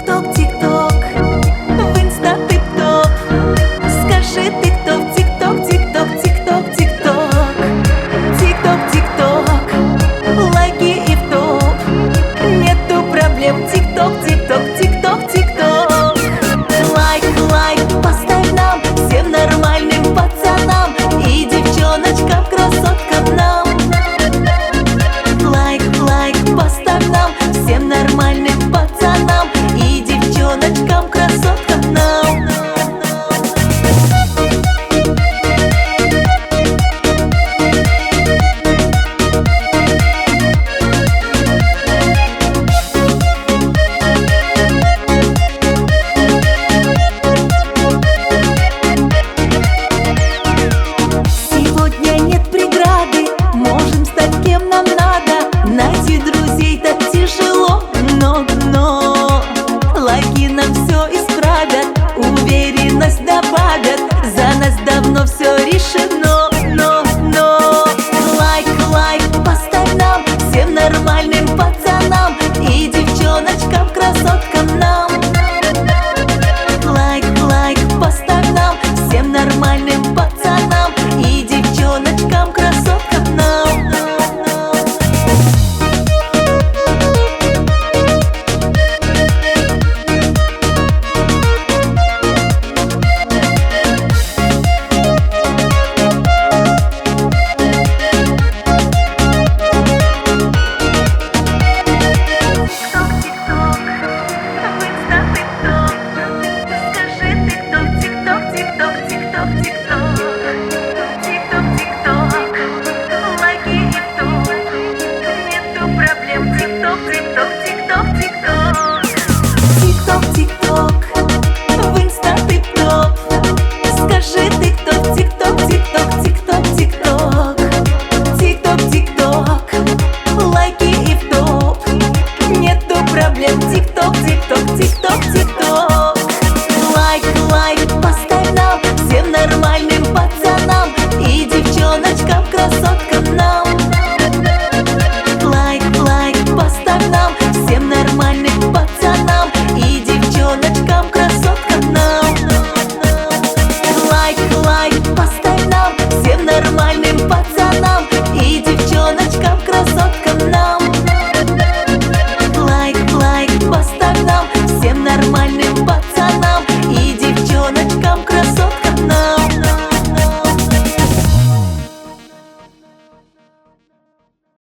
тик-ток, тик-ток, в инста тип-топ. Скажи ты кто в тик-ток, тик-ток, тик-ток, тик-ток. Тик-ток, тик-ток, лайки и в топ. Нету проблем, тик-ток, тик-ток, тик-ток, тик-ток. Лайк, лайк, поставь нам, всем нормальным пацанам и девчоночкам, красоткам нам. Лайк, лайк, поставь нам, всем нормальным пацанам и девчоночкам, красоткам нам. Сегодня нет преграды, можем стать кем нам надо. Найти друзей так тяжело, но лайки нам все исправят, уверенность добавят. За нас давно все решено, но лайк, лайк, поставь нам, всем нормально.